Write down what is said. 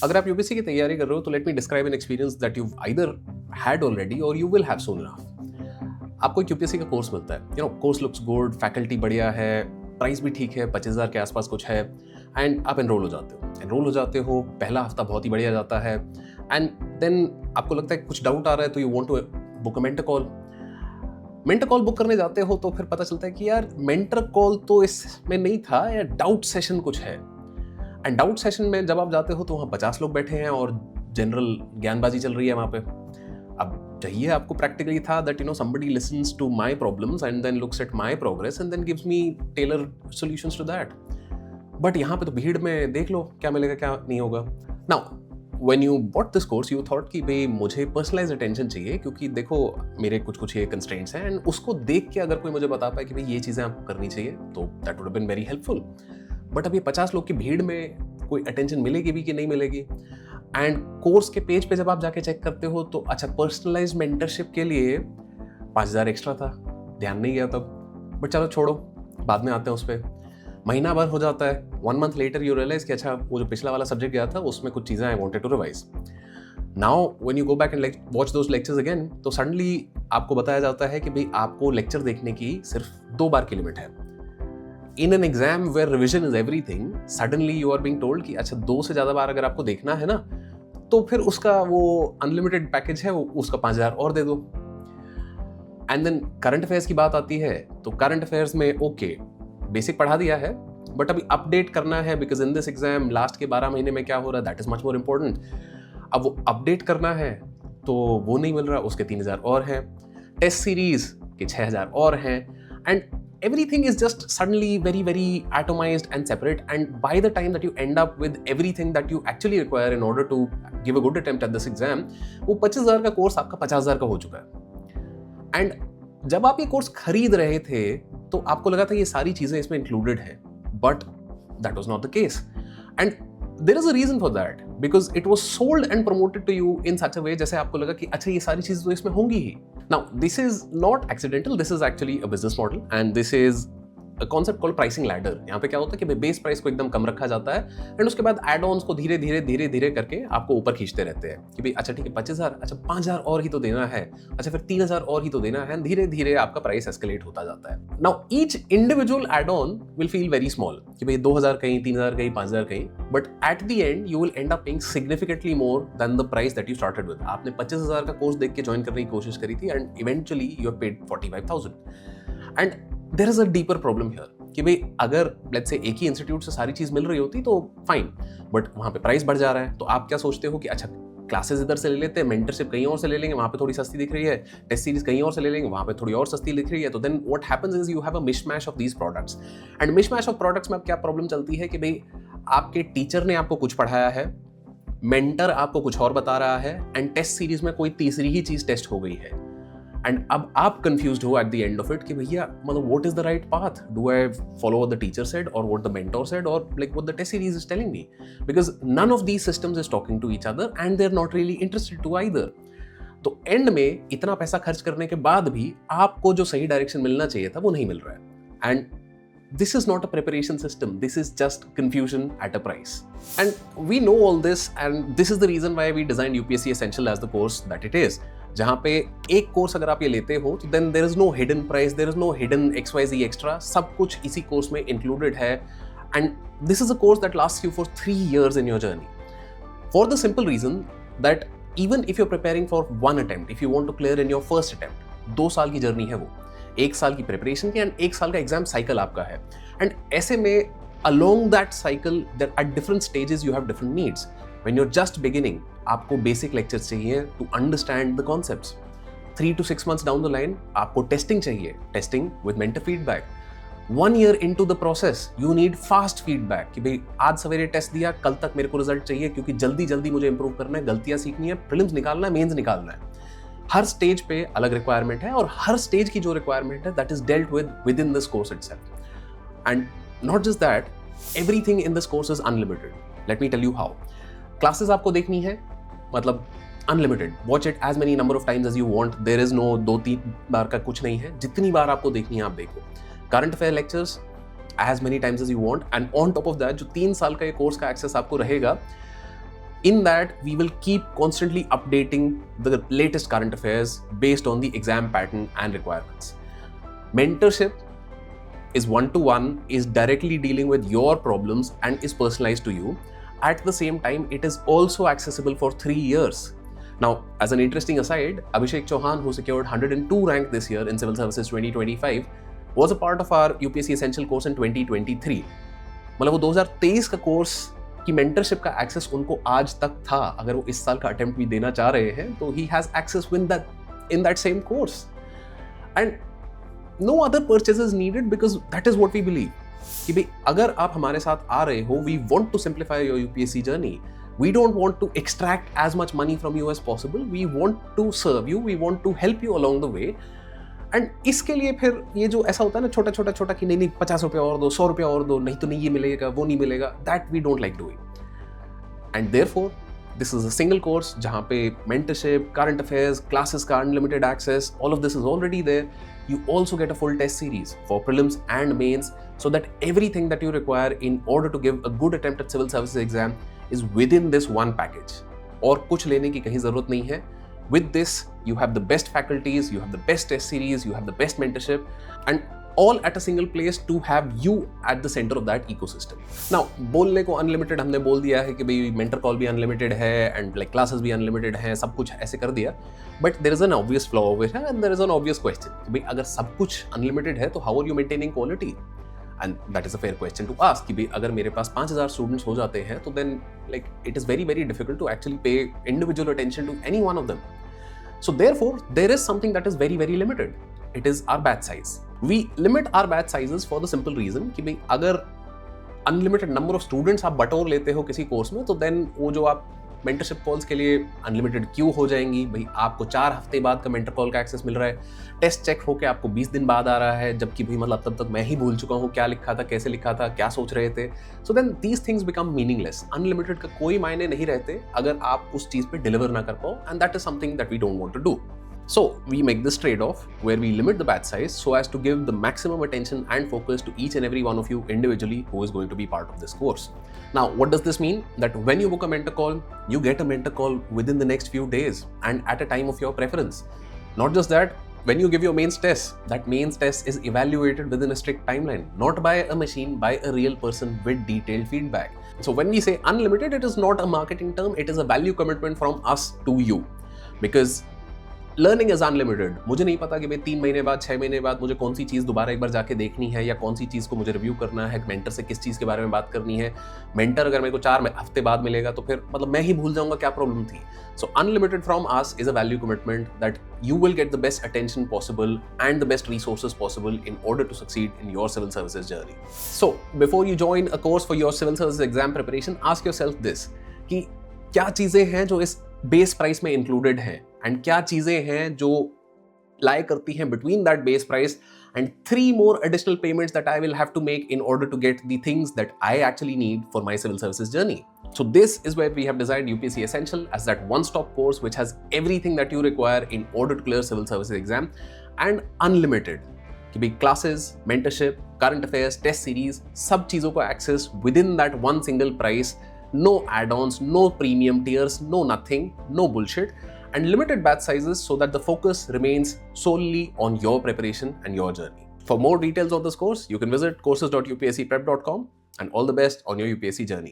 अगर आप यूपीएससी की तैयारी कर रहे हो तो let me describe an experience that you either had already or you will have soon enough. आपको एक यूपीएससी का कोर्स मिलता है, कोर्स लुक्स गुड, फैकल्टी बढ़िया है, प्राइस भी ठीक है, 25,000 के आसपास कुछ है, एंड आप एनरोल हो जाते हो। पहला हफ्ता बहुत ही बढ़िया जाता है, एंड देन आपको लगता है कुछ डाउट आ रहा है तो you want to book a mentor call book करने जाते हो, तो फिर पता चलता है कि यार मेंटर कॉल तो इसमें नहीं था, या डाउट सेशन कुछ है। एंड डाउट सेशन में जब आप जाते हो तो वहाँ 50 लोग बैठे हैं और जनरल ज्ञानबाजी चल रही है वहाँ पे। अब चाहिए आपको प्रैक्टिकली था that somebody listens to my problems and then looks at my progress and then gives me tailored solutions to that. But यहाँ पे तो भीड़ में देख लो क्या मिलेगा क्या नहीं होगा। Now when you bought this course you thought कि भाई मुझे पर्सनलाइज अटेंशन चाहिए, क्योंकि देखो मेरे कुछ ये कंस्ट्रेंट्स हैं, एंड उसको देख के अगर कोई मुझे बता पाए कि भाई ये चीज़ें आपको करनी चाहिए तो that would have been very helpful. But अब ये 50 लोग की भीड़ में कोई अटेंशन मिलेगी भी कि नहीं मिलेगी। एंड कोर्स के पेज पे जब आप जाके चेक करते हो तो अच्छा, पर्सनलाइज मेंटरशिप के लिए 5,000 एक्स्ट्रा था, ध्यान नहीं गया तब, बट चलो छोड़ो, बाद में आते हैं उस पर। महीना भर हो जाता है, 1 मंथ लेटर यू रियलाइज कि अच्छा वो जो पिछला वाला सब्जेक्ट गया था उसमें कुछ चीज़ें I wanted to revise. Now when you go back and watch those lectures again, तो सडनली आपको बताया जाता है कि भाई आपको लेक्चर देखने की सिर्फ 2 बार की लिमिट है। In an exam where revision is everything, suddenly you are being told कि अच्छा 2 से ज़्यादा बार अगर आपको देखना है ना, तो फिर उसका वो अनलिमिटेड पैकेज है, उसका 5,000 और दे दो। एंड देन करंट अफेयर्स की बात आती है, तो करंट अफेयर्स में ओके बेसिक पढ़ा दिया है, बट अभी अपडेट करना है, because in this exam last के 12 महीने में क्या हो रहा है that is much more important. अब वो अपडेट करना है तो वो नहीं मिल रहा, उसके 3,000 और हैं, टेस्ट सीरीज के 6,000 और हैं, and everything is just suddenly very very atomized and separate, and by the time that you end up with everything that you actually require in order to give a good attempt at this exam, वो 25,000 का course आपका 50,000 का हो चुका है। And जब आप ये कोर्स खरीद रहे थे तो आपको लगा था ये सारी चीजें इसमें इंक्लूडेड है, but that was not the case. And there is a reason for that, because it was sold and promoted to you in such a way जैसे आपको लगा कि अच्छा ये सारी चीजें तो इसमें होंगी ही। Now this is not accidental, this is actually a business model and this is a concept called pricing ladder। यहाँ पे क्या होता है कि बेस प्राइस को एकदम कम रखा जाता है, एंड उसके बाद एड ऑन्स को धीरे धीरे करके आपको ऊपर खींचते रहते हैं कि भाई अच्छा ठीक है 25,000, अच्छा 5,000 और ही तो देना है, अच्छा फिर 3,000 और ही तो देना है, धीरे धीरे आपका प्राइस एस्केलेट होता जाता है। Now each individual add on will feel very small कि भाई 2,000 कहीं, 3,000 कहीं, 5,000 कहीं, but at the end you will end up paying significantly more than the price that you started with. आपने 25,000 का कोर्स देख के ज्वाइन करने की कोशिश करी थी, and eventually you have paid 45,000। And there is a deeper problem here कि भाई अगर लेट्स से एक ही इंस्टीट्यूट से सारी चीज मिल रही होती तो फाइन, बट वहां पे प्राइस बढ़ जा रहा है, तो आप क्या सोचते हो कि अच्छा क्लासेस इधर से ले लेते हैं, मेंटरशिप कहीं और से ले लेंगे, वहां पे थोड़ी सस्ती दिख रही है, टेस्ट सीरीज कहीं और से ले लेंगे, वहां पे थोड़ी और सस्ती दिख रही है, तो then what happens is you have a mishmash of these products. And mishmash of products में अब क्या प्रॉब्लम चलती है कि भाई आपके टीचर ने आपको कुछ पढ़ाया है, मेंटर आपको कुछ और बता रहा है, एंड टेस्ट सीरीज में कोई तीसरी ही चीज टेस्ट हो गई है, एंड अब आप कंफ्यूज्ड हो at the end of it कि भैया मतलब what is the right path, do I follow what the teacher said और व्हाट द मेंटर सेड, और like what the test series is telling me, because none of these systems is talking to each other and they are not really interested to either. तो end में इतना पैसा खर्च करने के बाद भी आपको जो सही डायरेक्शन मिलना चाहिए था वो नहीं मिल रहा है, and this is not a preparation system, this is just confusion at a price. And we know all this, and this is the reason why we designed UPSC Essential as the course that it is, जहाँ पे एक course अगर आप ये लेते हो तो then there is no hidden price, there is no hidden XYZ extra, सब कुछ इसी कोर्स में included है, and this is a course that lasts you for 3 years in your journey, for the simple reason that even if you're preparing for 1 attempt, if you want to clear in your first attempt, 2 साल की journey है वो, 1 साल की preparation की, and 1 साल का exam cycle आपका है, एंड ऐसे में along that cycle at different stages you have different needs. When you are just beginning आपको बेसिक लेक्चर्स चाहिए to understand the concepts. 3 to 6 months down the line आपको टेस्टिंग चाहिए, testing with mentor feedback. 1 year into the process you need fast feedback कि भाई आज सवेरे test दिया, कल तक मेरे को रिजल्ट चाहिए, क्योंकि जल्दी जल्दी मुझे इंप्रूव करना है, गलतियां सीखनी है, प्रीलिम्स निकालना है, मेंस निकालना है। हर स्टेज पे अलग रिक्वायरमेंट है, और हर स्टेज की जो रिक्वायरमेंट है that is dealt with in this course itself. And not just that, everything in this course is unlimited. Let me tell you how. Classes आपको देखनी है मतलब unlimited, watch it as many number of times as you want, there is no 2-3 बार का कुछ नहीं है, जितनी बार आपको देखनी है आप देखो। Current affair lectures as many times as you want, and on top of that जो 3 साल का ये कोर्स का एक्सेस आपको रहेगा, In that, we will keep constantly updating the latest current affairs based on the exam pattern and requirements. Mentorship is one-to-one, is directly dealing with your problems and is personalized to you. At the same time, it is also accessible for 3 years. Now, as an interesting aside, Abhishek Chauhan, who secured 102 rank this year in Civil Services 2025, was a part of our UPSC Essential course in 2023. मतलब वो 2023 का course की mentorship का access उनको आज तक था. अगर वो इस साल का अटेम्प्ट भी देना चाह रहे हैं तो he has access in that same course. And no other purchases needed because that is what we believe. कि भाई अगर आप हमारे साथ आ रहे हो, we want to simplify your UPSC journey. We don't want to extract as much money from you as possible. We want to serve you. We want to help you along the way. And इसके लिए फिर ये जो ऐसा होता है ना छोटा छोटा छोटा कि नहीं 50 रुपया और दो, 100 रुपया और दो, नहीं तो नहीं ये मिलेगा, वो नहीं मिलेगा, that we don't like doing. And therefore this is a single course जहाँ पे मेंटरशिप, करंट अफेयर्स, क्लासेस का unlimited access, all of this is already there. You also get a full test series for prelims and mains so that everything that you require in order to give a good attempt at civil services exam is within this one package. और कुछ लेने की कहीं जरूरत नहीं है. With this, you have the best faculties, you have the best test series, you have the best mentorship, and all at a single place to have you at the center of that ecosystem. Now, बोलने को unlimited हमने बोल दिया है कि भाई mentor call भी unlimited है and like classes भी unlimited हैं, सब कुछ ऐसे कर दिया. But there is an obvious flaw over here and there is an obvious question कि भाई अगर सब कुछ unlimited है तो how are you maintaining quality? And that is a fair question to ask कि भाई अगर मेरे पास 5000 students हो जाते हैं तो then like it is very very difficult to actually pay individual attention to any one of them. So therefore, there is something that is very very limited. It is our batch size. We limit our batch sizes for the simple reason कि भाई अगर unlimited number of students आप बटोर लेते हो किसी course में तो then वो जो आप मेंटरशिप कॉल्स के लिए अनलिमिटेड क्यू हो जाएंगी. भाई आपको 4 हफ्ते बाद का मेंटर कॉल का एक्सेस मिल रहा है, टेस्ट चेक होके आपको 20 दिन बाद आ रहा है, जबकि भाई मतलब तब तक मैं ही भूल चुका हूँ क्या लिखा था, कैसे लिखा था, क्या सोच रहे थे. So then these things become meaningless. Unlimited का कोई मायने नहीं रहते अगर आप उस चीज पे डिलीवर ना कर पाओ, and that is something that we don't want to do. So we make this trade-off where we limit the batch size so as to give the maximum attention and focus to each and every one of you individually who is going to be part of this course. Now, what does this mean? That when you book a mentor call, you get a mentor call within the next few days and at a time of your preference. Not just that, when you give your mains test, that mains test is evaluated within a strict timeline, not by a machine, by a real person with detailed feedback. So when we say unlimited, it is not a marketing term, it is a value commitment from us to you. Because learning is unlimited. मुझे नहीं पता कि भाई 3 महीने बाद, 6 महीने बाद मुझे कौन सी चीज़ दोबारा एक बार जाके देखनी है या कौन सी चीज़ को मुझे रिव्यू करना है, मेंटर से किस चीज़ के बारे में बात करनी है. मेंटर अगर मेरे को 4 हफ्ते बाद मिलेगा तो फिर मतलब मैं ही भूल जाऊंगा क्या प्रॉब्लम थी. So unlimited from us is a value commitment that you will get the best attention possible and the best resources possible in order to succeed in your civil services journey. So before you join a course for your civil services exam preparation, ask yourself this कि क्या चीज़ें हैं जो इस base price में included हैं and क्या चीज़ें हैं जो lie करती हैं between that base price and 3 more additional payments that I will have to make in order to get the things that I actually need for my civil services journey. So this is where we have designed UPSC Essential as that one-stop course which has everything that you require in order to clear civil services exam and unlimited. कि भाई classes, mentorship, current affairs, test series, सब चीज़ों को access within that one single price. No add-ons, no premium tiers, no nothing, no bullshit. And limited batch sizes so that the focus remains solely on your preparation and your journey. For more details on this course, you can visit courses.upscprep.com and all the best on your UPSC journey.